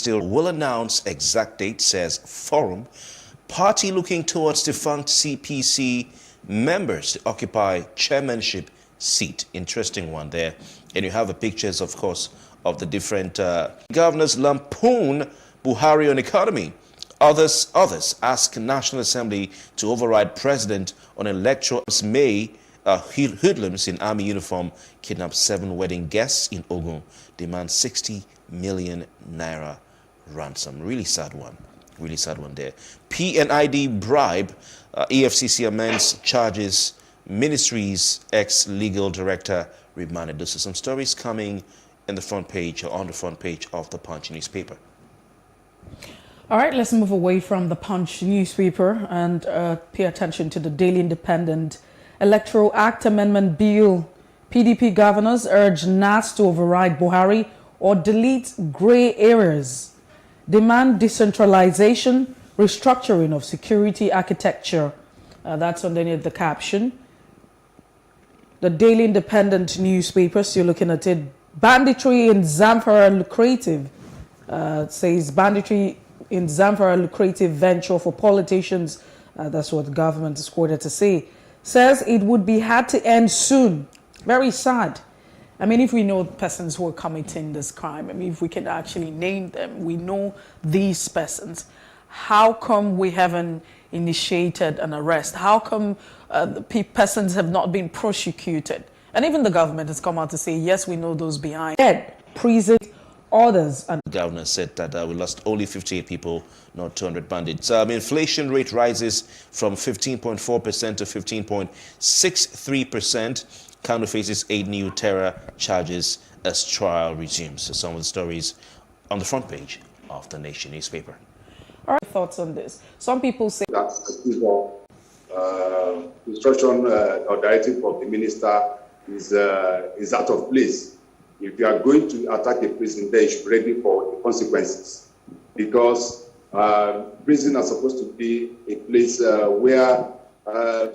still will announce exact date, says Forum. Party looking towards defunct CPC members to occupy chairmanship seat. Interesting one there. And you have the pictures, of course, of the different governors lampoon Buhari on economy. Others ask National Assembly to override president on electoral May. Hoodlums in army uniform kidnap 7 wedding guests in Ogun, demand 60 million naira ransom. Really sad one there. PNID bribe, EFCC amends charges, ministry's ex-legal director remanded. Those are some stories coming in the front page or on the front page of the Punch newspaper. All right, let's move away from the Punch newspaper and pay attention to the Daily Independent. Electoral Act Amendment Bill. PDP governors urge NAS to override Buhari or delete grey areas. Demand decentralization, restructuring of security architecture. That's underneath the caption. The Daily Independent newspaper, so you're looking at it. Banditry in Zamfara lucrative. Says banditry in Zamfara lucrative venture for politicians. That's what the government is quoted to say. Says it would be hard to end soon. Very sad. I mean, if we know persons who are committing this crime, I mean, if we can actually name them, we know these persons. How come we haven't initiated an arrest? How come the persons have not been prosecuted? And even the government has come out to say, yes, we know those behind. Prison orders. And the governor said that we lost only 58 people, not 200 bandits. Inflation rate rises from 15.4% to 15.63%. Kano faces 8 new terror charges as trial resumes. So some of the stories on the front page of the Nation newspaper. All right, thoughts on this? Some people say that instruction or directive of the minister is out of place. If you are going to attack a prison, then you should be ready for the consequences. Because prison are supposed to be a place where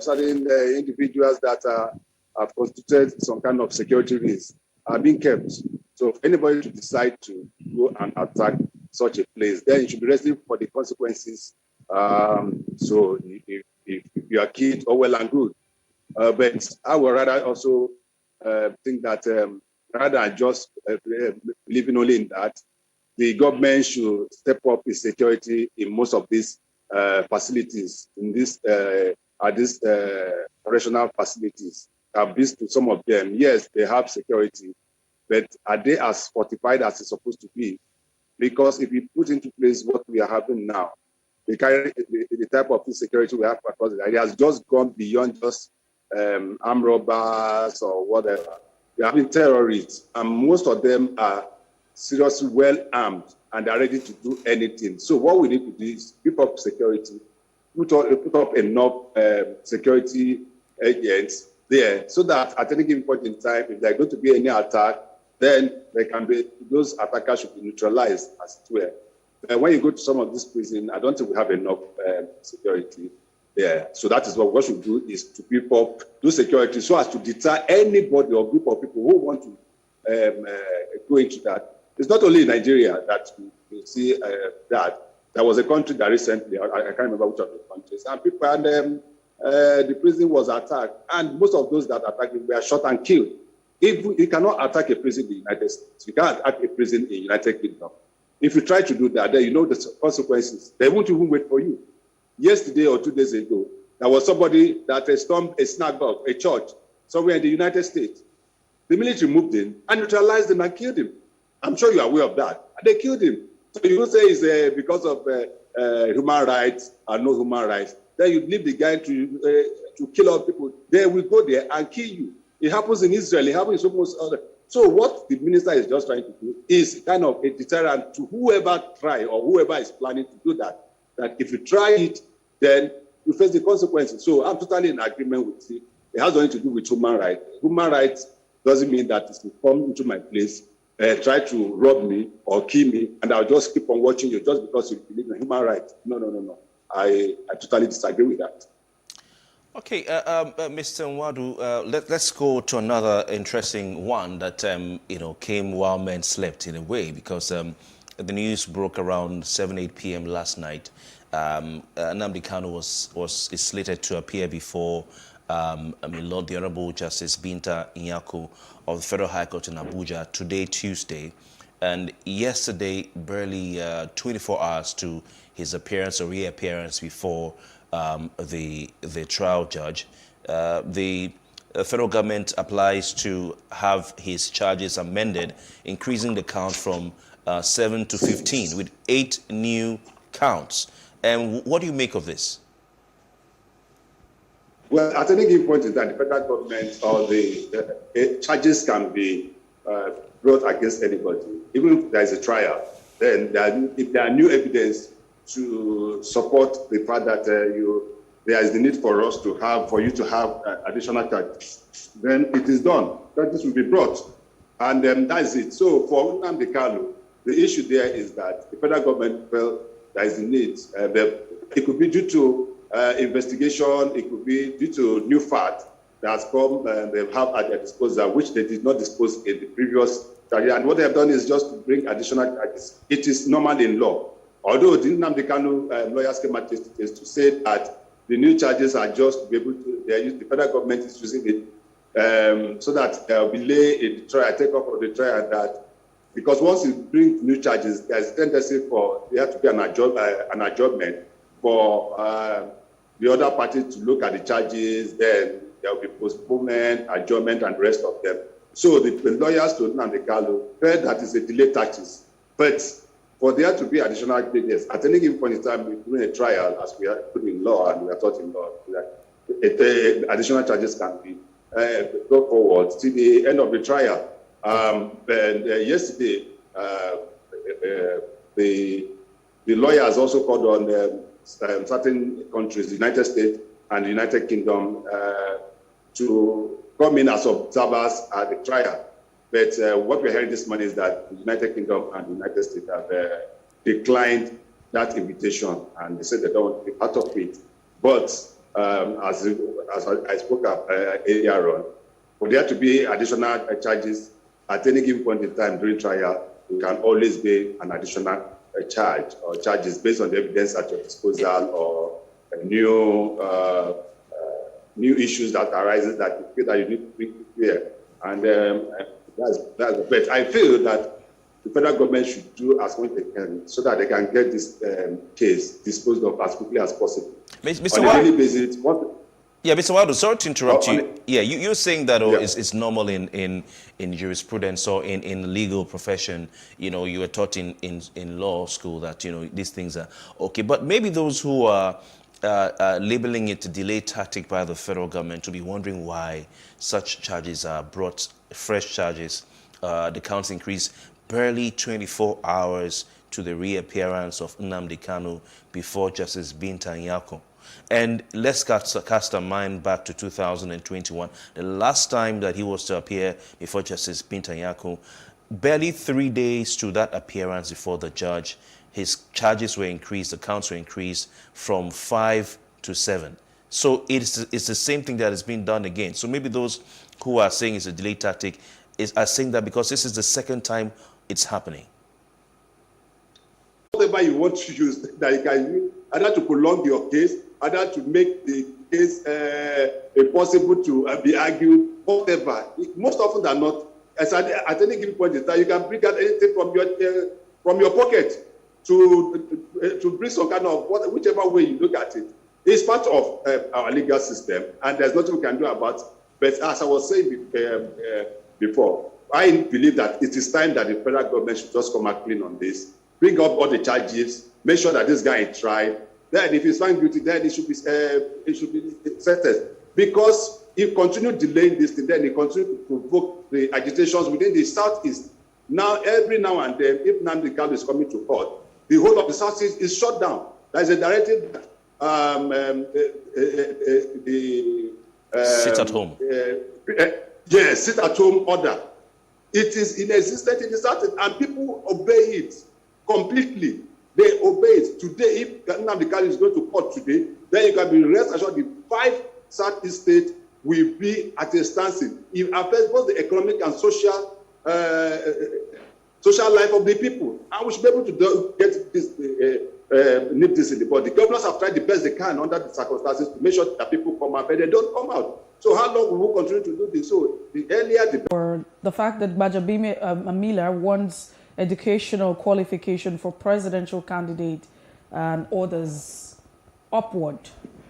certain individuals that have constituted some kind of security risk are being kept. So if anybody to decide to go and attack such a place, then you should be ready for the consequences. So if you are killed, oh well and good. But I would rather also think that rather than just believing only in that, the government should step up its security in most of these facilities, in these operational facilities. I've been to some of them. Yes, they have security, but are they as fortified as it's supposed to be? Because if we put into place what we are having now, the type of security we have across the area has just gone beyond just armed robbers or whatever. We are having terrorists, and most of them are seriously well armed and are ready to do anything. So what we need to do is keep up security, put up enough security agents there, so that at any given point in time, if there's going to be any attack, then those attackers should be neutralized as it were. When you go to some of these prisons, I don't think we have enough security there. So that is what we should do, is to keep up those security so as to deter anybody or group of people who want to go into that. It's not only in Nigeria that we see that. There was a country that recently, I can't remember which of the countries, and people the prison was attacked, and most of those that attacked it were shot and killed. If you cannot attack a prison in the United States, you can't attack a prison in the United Kingdom. If you try to do that, then you know the consequences. They won't even wait for you. Yesterday or 2 days ago, there was somebody that stormed a synagogue, a church, somewhere in the United States. The military moved in and neutralized him and killed him. I'm sure you are aware of that. And they killed him. So you don't say it's because of human rights or no human rights. Then you leave the guy to kill all people. They will go there and kill you. It happens in Israel. It happens in almost other. So what the minister is just trying to do is kind of a deterrent to whoever try or whoever is planning to do that. That if you try it, then you face the consequences. So I'm totally in agreement with you. It has nothing to do with human rights. Human rights doesn't mean that if you come into my place, try to rob me or kill me, and I'll just keep on watching you just because you believe in human rights. No. I totally disagree with that. Okay, Mr. Nwadu, let's go to another interesting one that came while men slept in a way, because the news broke around 8 p.m. last night. Nnamdi Kanu is slated to appear before Lord the Honorable Justice Binta Nyako of the Federal High Court in Abuja today, Tuesday. And yesterday, barely 24 hours to his appearance or reappearance before the trial judge, the federal government applies to have his charges amended, increasing the count from 7 to 15 with 8 new counts. And what do you make of this? Well, I think the point is that the federal government or the charges can be brought against anybody. Even if there is a trial, then if there are new evidence to support the fact that there is the need for you to have additional charges, then it is done. Charges will be brought, and that is it. So for Nnamdi Kanu, the issue there is that the federal government felt there is a need. It could be due to investigation. It could be due to new fact that has come they have at their disposal, which they did not disclose in the previous trial. And what they have done is just to bring additional charges. It is normal in law. Although the Nnamdi Kanu lawyers came out yesterday to say that the new charges are just to be able to, the federal government is using it so that there will be delay in the trial, take off of the trial, that because once you bring new charges, there's a tendency for there to be an adjournment for the other party to look at the charges, then there will be postponement, adjournment, and the rest of them. So the lawyers to Nnamdi Kanu felt that is a delay tactics. But for there to be additional delays, at any given point in time during a trial, as we are put in law and we are taught in law, that additional charges can be brought forward to the end of the trial. Yesterday, the lawyers also called on certain countries, the United States and the United Kingdom, to come in as observers at the trial. But what we're hearing this morning is that the United Kingdom and the United States have declined that invitation, and they said they don't want to be part of it. But as I spoke up earlier on, for there to be additional charges at any given point in time during trial, there can always be an additional charge or charges based on the evidence at your disposal or new issues that arises that you feel that you need to be clear. And that's but I feel that the federal government should do as much they can so that they can get this case disposed of as quickly as possible. Mr. On a daily basis, yeah, Mr. Waldo, sorry to interrupt you. Yeah, you're saying that it's normal in jurisprudence or in the legal profession. You know, you were taught in law school that, these things are okay. But maybe those who are labeling it a delay tactic by the federal government to be wondering why such charges are brought, fresh charges, the counts increase barely 24 hours to the reappearance of Nnamdi Kanu before Justice Binta Nyako. And let's cast our mind back to 2021, the last time that he was to appear before Justice Binta Nyako. Barely 3 days to that appearance before the judge, his charges were increased, the counts were increased from 5 to 7. So it's the same thing that is being done again. So maybe those who are saying it's a delay tactic are saying that because this is the second time it's happening. Whatever you want to use, that you can use either to prolong your case, either to make the case impossible to be argued, whatever. Most often than not, at any given point in time, you can bring out anything from your pocket to bring some kind of whichever way you look at it. It's part of our legal system, and there's nothing we can do about it. But as I was saying before, I believe that it is time that the federal government should just come out clean on this, bring up all the charges, make sure that this guy is tried. Then, if he's found guilty, then it should be sentenced. Because if continue delaying this thing, then it continue to provoke the agitations within the Southeast. Now, every now and then, if Nnamdi Kanu is coming to court, the whole of the Southeast is shut down. There is a directive that sit at home. Yes, sit at home order. It is in existence in the Southeast, and people obey it completely. They obey it. Today, if Nnamdi Kanu is going to court today, then you can be rest assured the 5 Southeast states will be at a standstill. It affects both the economic and social social life of the people. And we should be able to get this, nip this in the bud. The governors have tried the best they can under the circumstances to make sure that people come out, but they don't come out. So how long will we continue to do this? So the earlier the... Or the fact that Bajabime Amila wants educational qualification for presidential candidate and others upward.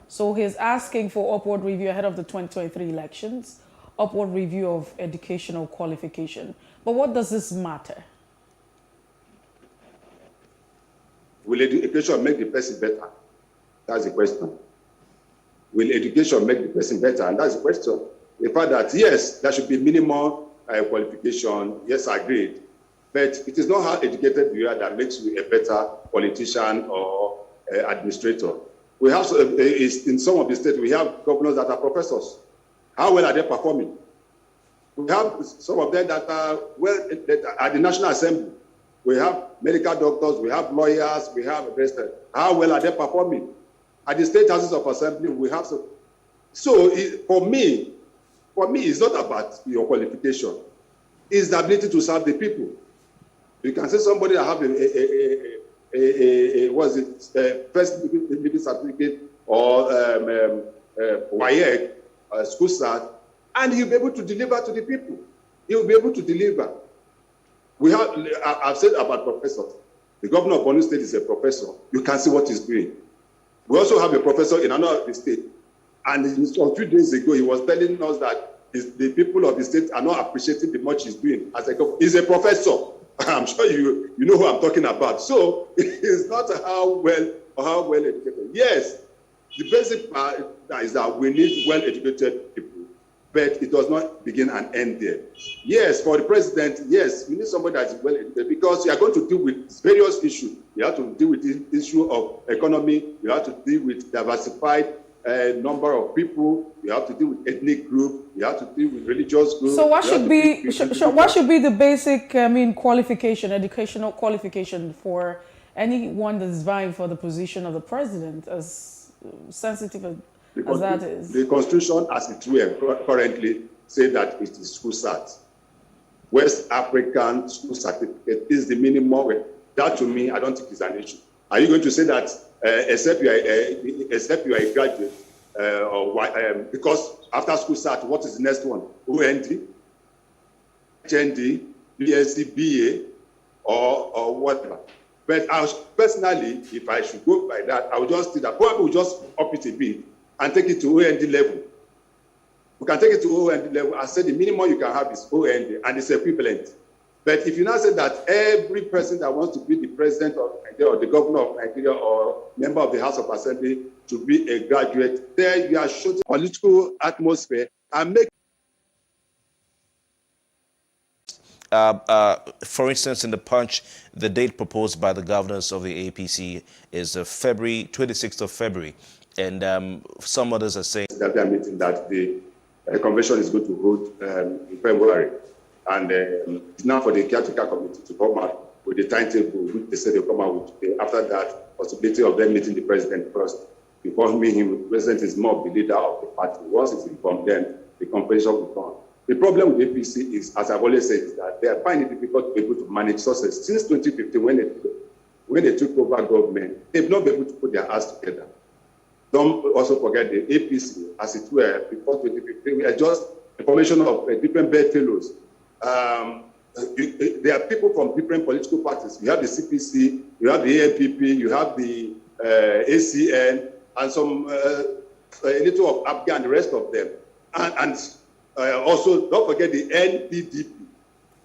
So he's asking for upward review ahead of the 2023 elections, upward review of educational qualification. But what does this matter? Will education make the person better? That's the question. Will education make the person better? And that's the question. The fact that, yes, there should be minimum qualification, yes, I agree. But it is not how educated you are that makes you a better politician or administrator. We have, in some of the states, we have governors that are professors. How well are they performing? We have some of them that are well at the National Assembly. We have medical doctors, we have lawyers, we have investors. How well are they performing? At the state houses of assembly, we have some. So for me, it's not about your qualification. It's the ability to serve the people. You can say somebody that have first living certificate or WAEC, school cert, and you'll be able to deliver to the people. You'll be able to deliver. We have, I've said about professors. The governor of Borno State is a professor. You can see what he's doing. We also have a professor in another state. And a few days ago, he was telling us that the people of the state are not appreciating the much he's doing. As he's a professor. I'm sure you know who I'm talking about. So it's not how well educated. Yes, the basic part is that we need well-educated people, but it does not begin and end there. Yes, for the president, yes, you need somebody that is well-educated because you are going to deal with various issues. You have to deal with the issue of economy. You have to deal with diversified number of people. You have to deal with ethnic group. You have to deal with religious group. So what should be what should be the basic qualification, educational qualification for anyone that's vying for the position of the president, as sensitive as that is? The Constitution, as it were currently, say that it is school cert. West African school certificate is the minimum. That to me, I don't think is an issue. Are you going to say that except you are a graduate because after school cert, what is the next one? OND, HND, BSc, BA, or whatever. But personally, if I should go by that, I would just do that. Probably we'll just up it a bit and take it to OND level. We can take it to OND level and say the minimum you can have is OND and it's equivalent. But if you now say that every person that wants to be the president of Nigeria or the governor of Nigeria or member of the House of Assembly to be a graduate, there you are shooting political atmosphere and make. For instance, in the Punch, the date proposed by the governors of the APC is February 26th of February, and some others are saying that they are meeting that the convention is going to hold in February. And it's now for the caretaker committee to come out with the timetable, which they said they'll come out with today. After that, possibility of them meeting the president first. Because him, the president is more of the leader of the party. Once it's informed, then the convention will come. The problem with APC is, as I've always said, is that they are finding it difficult to be able to manage sources. Since 2015, when they took over government, they've not been able to put their hands together. Don't also forget the APC, as it were, before 2015, we are just a formation of different bedfellows. There are people from different political parties. You have the CPC, you have the ANPP, you have the ACN, and some a little of APGA and the rest of them. And also, don't forget the NPDP.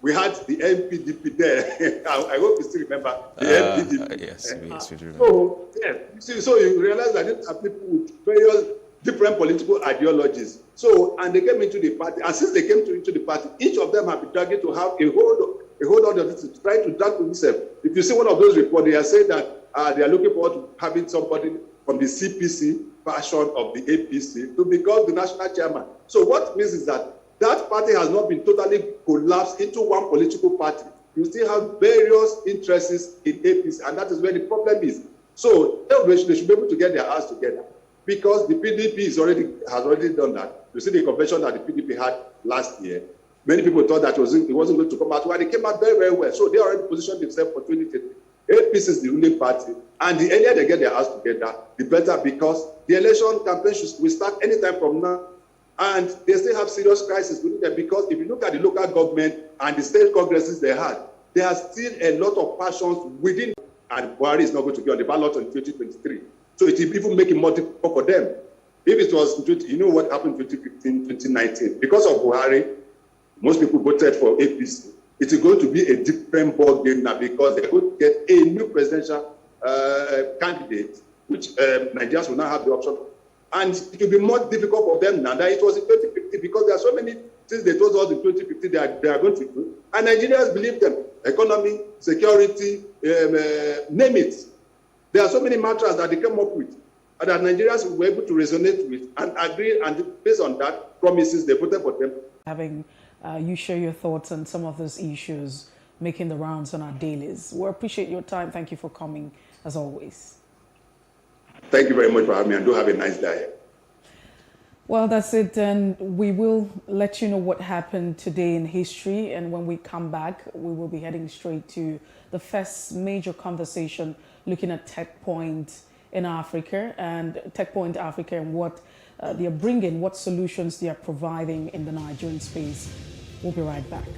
We had the NPDP there. I hope you still remember the NPDP. Yes, we do remember. So, yeah, so you realize that these are people with various different political ideologies. So, and they came into the party, and since they came into the party, each of them have been targeted to have a hold on this, trying to drag to themselves. If you see one of those reports, they are saying that they are looking forward to having somebody from the CPC version of the APC to become the national chairman. So what it means is that party has not been totally collapsed into one political party. You still have various interests in APC, and that is where the problem is. So they should be able to get their hands together, because the PDP has already done that. You see the convention that the PDP had last year. Many people thought that it wasn't going to come out. Well, it came out very, very well. So they already positioned themselves for 2030. APC is the ruling party. And the earlier they get their house together, the better, because the election campaign will start anytime from now. And they still have serious crisis within them, because if you look at the local government and the state congresses they had, there are still a lot of passions within, and Buhari is not going to be on the ballot in 2023. So it will even make it more difficult for them. If it was, you know what happened in 2015, 2019, because of Buhari, most people voted for APC. It is going to be a different ball game now, because they're going to get a new presidential candidate, which Nigerians will now have the option. And it will be more difficult for them now than it was in 2050, because there are so many things they told us in 2050 they are going to do. And Nigerians believe them. Economy, security, name it. There are so many mantras that they came up with, and that Nigerians were able to resonate with and agree, and based on that promises, they voted for them. Having you share your thoughts on some of those issues making the rounds on our dailies. We appreciate your time. Thank you for coming, as always. Thank you very much for having me, and do have a nice day. Well, that's it. And we will let you know what happened today in history. And when we come back, we will be heading straight to the first major conversation looking at Tech Point in Africa and what they are bringing, what solutions they are providing in the Nigerian space. We'll be right back.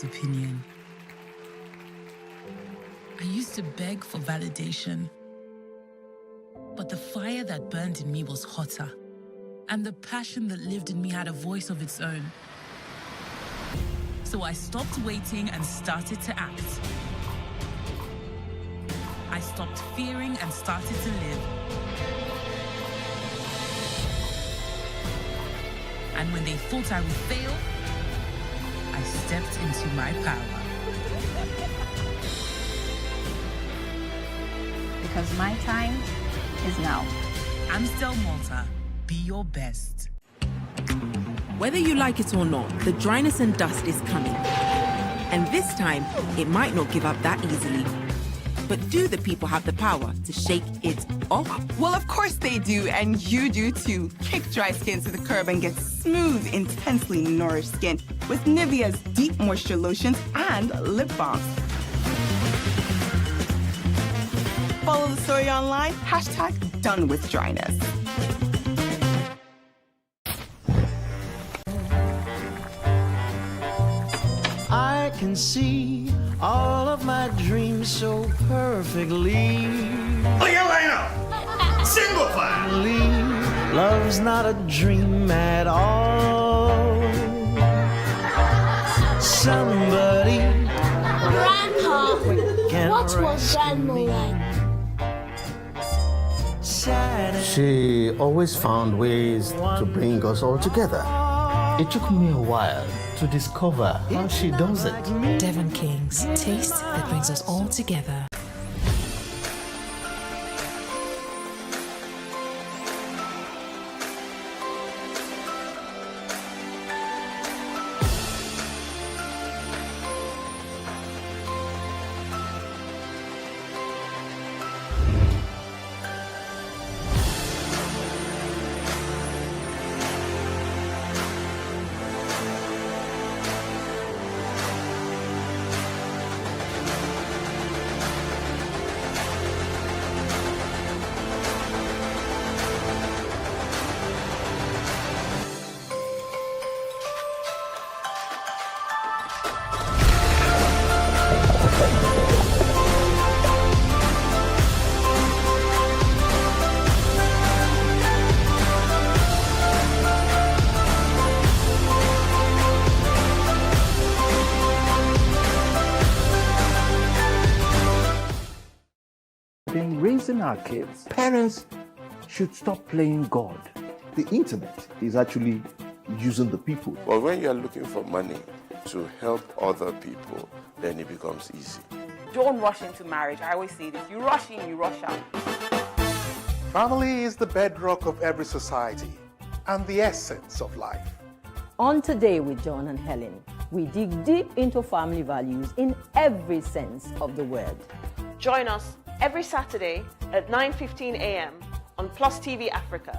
Opinion. I used to beg for validation, but the fire that burned in me was hotter, and the passion that lived in me had a voice of its own. So I stopped waiting and started to act. I stopped fearing and started to live. And when they thought I would fail, I stepped into my power. Because my time is now. Amstel Malta, be your best. Whether you like it or not, the dryness and dust is coming. And this time, it might not give up that easily. But do the people have the power to shake it off? Well, of course they do, and you do too. Kick dry skin to the curb and get smooth, intensely nourished skin with Nivea's deep moisture lotions and lip balms. Follow the story online, #DoneWithDryness. I can see all of my dreams so perfectly. Look at Lena! Single file! Love's not a dream at all. Somebody Grandpa, can what was Grandma rescue me. like? side. She always found ways to bring us all together. It took me a while to discover how she does it. Devon Kings, taste that brings us all together. In raising our kids, parents should stop playing God. The internet is actually using the people. But when you are looking for money to help other people, then it becomes easy. Don't rush into marriage. I always say this. You rush in, you rush out. Family is the bedrock of every society and the essence of life. On Today with John and Helen, we dig deep into family values in every sense of the word. Join us every Saturday at 9:15 a.m. on PlusTvAfrica,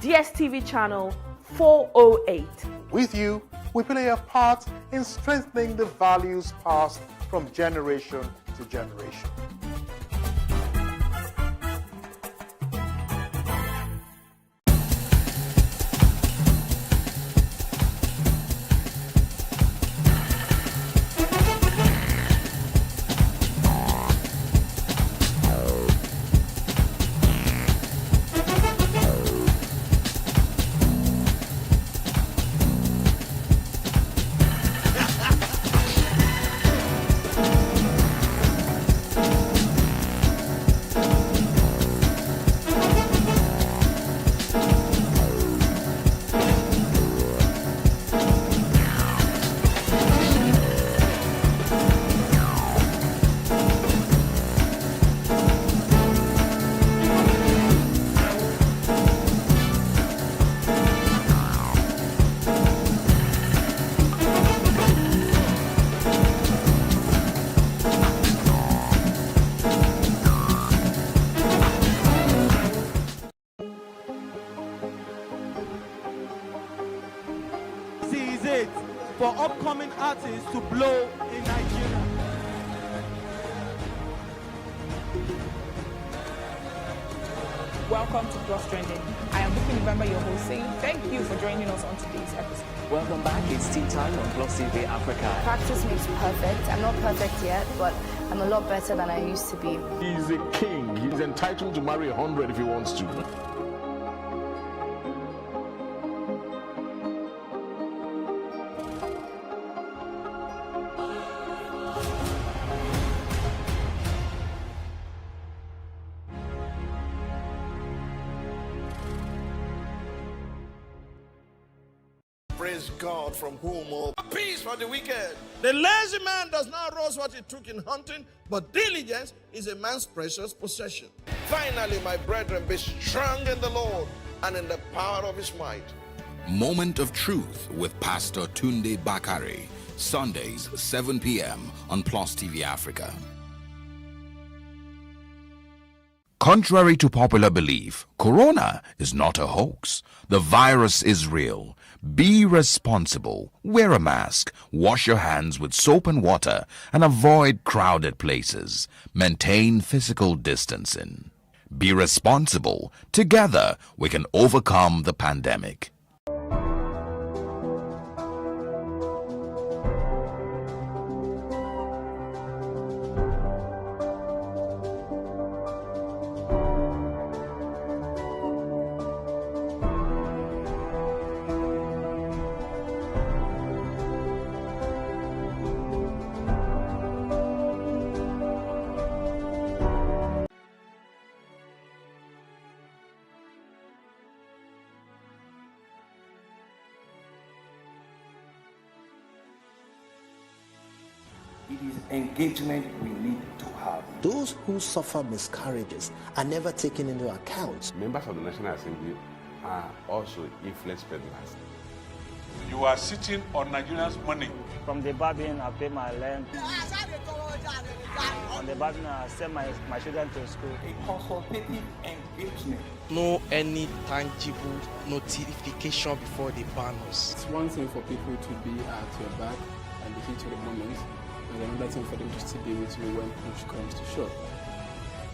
DSTV channel 408. With you, we play a part in strengthening the values passed from generation to generation. For upcoming artists to blow in Nigeria. Welcome to Plus Trending. I am Booking November, your host, saying thank you for joining us on today's episode. Welcome back. It's tea time on PlusTvAfrica. Practice makes perfect. I'm not perfect yet, but I'm a lot better than I used to be. He's a king. He's entitled to marry 100 if he wants to. Praise God, from whom all peace for the wicked. The lazy man does not roast what he took in hunting, but diligence is a man's precious possession. Finally, my brethren, be strong in the Lord and in the power of his might. Moment of Truth with Pastor Tunde Bakare, Sundays, 7 p.m. on PlusTvAfrica. Contrary to popular belief, Corona is not a hoax. The virus is real. Be responsible, wear a mask, wash your hands with soap and water, and avoid crowded places. Maintain physical distancing. Be responsible. Together, we can overcome the pandemic. It is engagement we need to have. Those who suffer miscarriages are never taken into account. Members of the National Assembly are also influence peddlers. You are sitting on Nigerians' money. From the barbing, I pay my rent. On the barbing, I send my children to school. A consultative engagement. No any tangible notification before they ban us. It's one thing for people to be at your back and listen to the moment, and another thing for them to still be with you when push comes to shove.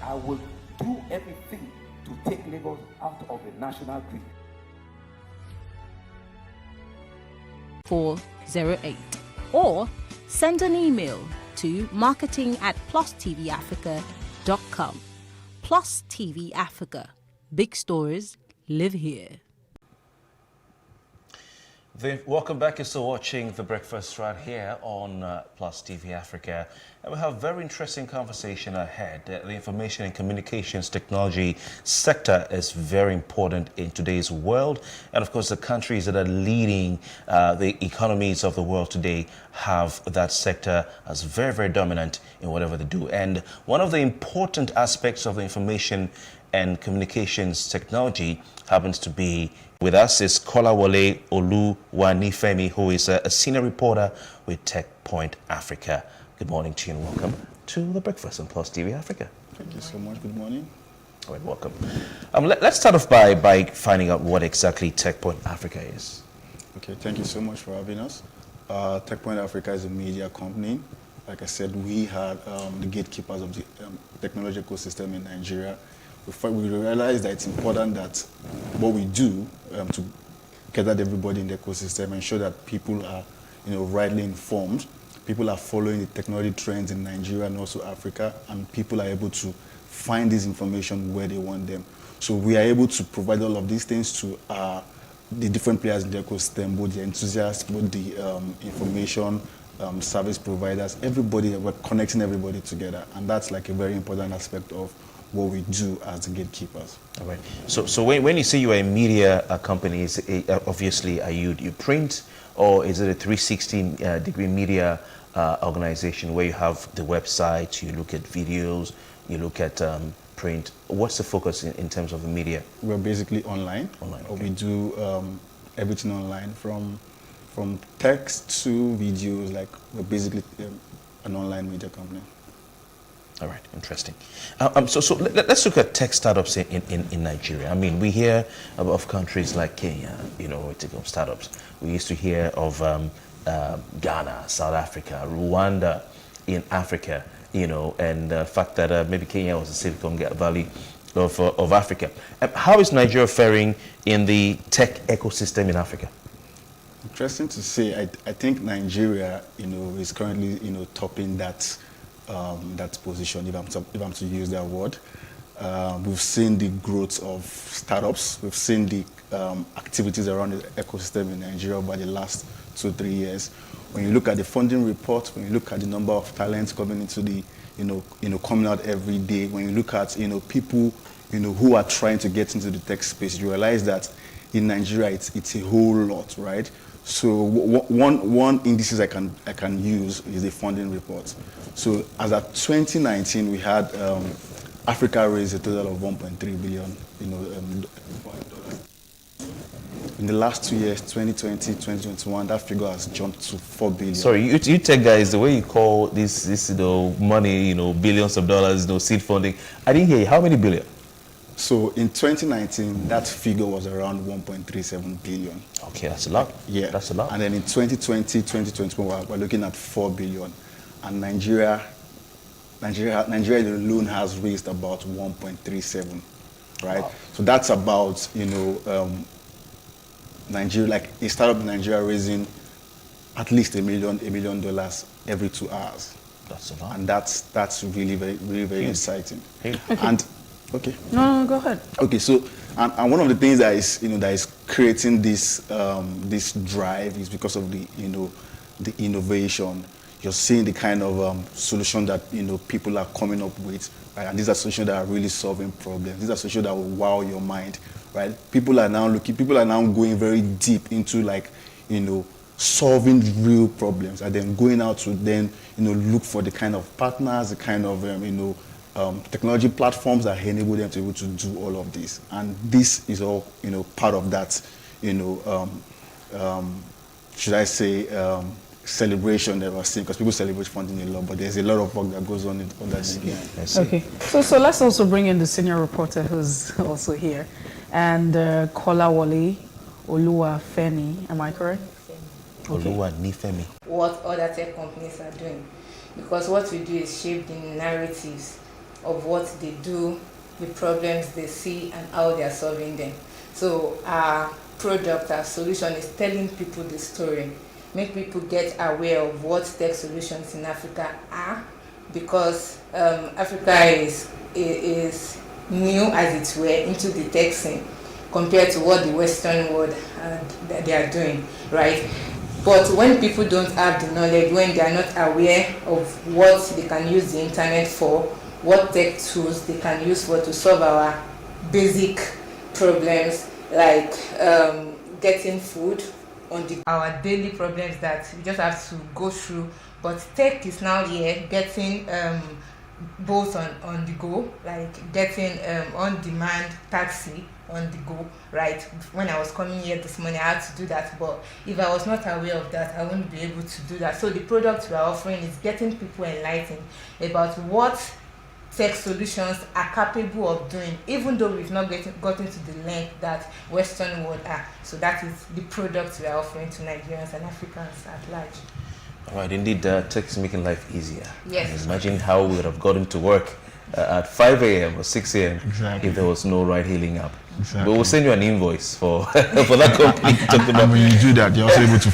I will do everything to take Lagos out of the national grid. 408 or send an email to marketing@PlusTvAfrica.com. Plus TV Africa. Big stories live here. Welcome back. You're still watching The Breakfast right here on Plus TV Africa. And we have a very interesting conversation ahead. The information and communications technology sector is very important in today's world. And of course, the countries that are leading the economies of the world today have that sector as very, very dominant in whatever they do. And one of the important aspects of the information and communications technology happens to be with us is Kolawole Oluwanifemi, who is a senior reporter with TechPoint Africa. Good morning to you and welcome to The Breakfast on Plus TV Africa. Thank you so much. Good morning. All right, welcome. Let's start off by finding out what exactly TechPoint Africa is. Okay, thank you so much for having us. TechPoint Africa is a media company. Like I said, we had the gatekeepers of the technology ecosystem in Nigeria. We realized that it's important that what we do to gather everybody in the ecosystem, ensure that people are, rightly informed, people are following the technology trends in Nigeria and also Africa, and people are able to find this information where they want them. So we are able to provide all of these things to the different players in the ecosystem, both the enthusiasts, both the information service providers, everybody. We're connecting everybody together, and that's like a very important aspect of what we do as the gatekeepers. All right. So when you say you are a media company, obviously are you print, or is it a 360-degree media organization where you have the website, you look at videos, you look at print? What's the focus in terms of the media? We're basically online. Okay. We do everything online, from text to videos. Like, we're basically an online media company. All right, interesting. So let's look at tech startups in Nigeria. I mean, we hear of countries like Kenya, startups. We used to hear of Ghana, South Africa, Rwanda in Africa, and the fact that maybe Kenya was the Silicon Valley of Africa. How is Nigeria faring in the tech ecosystem in Africa? Interesting to say. I think Nigeria, is currently, topping that position, if I'm to use that word. We've seen the growth of startups. We've seen the activities around the ecosystem in Nigeria over the last 2-3 years. When you look at the funding report, when you look at the number of talents coming into the, coming out every day, when you look at, people, who are trying to get into the tech space, you realize that in Nigeria it's a whole lot, right? So one indices I can use is the funding report. So as at 2019, we had Africa raised a total of 1.3 billion, in the last 2 years, 2020, 2021, that figure has jumped to 4 billion. Sorry, you tech guys, the way you call this money, billions of dollars, seed funding, I didn't hear you. How many billion? So in 2019, that figure was around 1.37 billion. Okay, that's a lot. Yeah, that's a lot. And then in 2020, 2021, we're looking at 4 billion. And Nigeria alone has raised about 1.37, right? Wow. So that's about, Nigeria, like a startup in Nigeria raising at least $1 million every 2 hours. That's a lot. And that's really very exciting. Hey. And okay. No, go ahead. Okay, so and one of the things that is creating this this drive is because of the the innovation. You're seeing the kind of solution that people are coming up with, right? And these are solutions that are really solving problems. These are solutions that will wow your mind, right? People are now going very deep into solving real problems, and then going out to then, look for the kind of partners, the kind of, technology platforms that enable them to be able to do all of this. And this is all, part of that, should I say, celebration that we're seeing, because people celebrate funding a lot, but there's a lot of work that goes on in that. Okay, so let's also bring in the senior reporter who's also here, and Kolawole Oluwafemi, am I correct? Oluwanifemi. What other tech companies are doing, because what we do is shape the narratives of what they do, the problems they see, and how they are solving them. So our product, our solution is telling people the story, make people get aware of what tech solutions in Africa are, because Africa is new, as it were, into the tech scene compared to what the Western world they are doing, right? But when people don't have the knowledge, when they are not aware of what they can use the internet for, what tech tools they can use for to solve our basic problems, like getting food, our daily problems that we just have to go through. But tech is now here, getting both on the go, like getting on-demand taxi on the go, right? When I was coming here this morning, I had to do that, but if I was not aware of that, I wouldn't be able to do that. So the product we are offering is getting people enlightened about what tech solutions are capable of doing, even though we've not gotten to the length that Western world are. So that is the product we are offering to Nigerians and Africans at large. All right, indeed, tech is making life easier. Yes. Imagine how we would have gotten to work at 5 a.m. or 6 a.m. if there was no ride-hailing app. But we'll send you an invoice for that company. And when you do that, you're also able to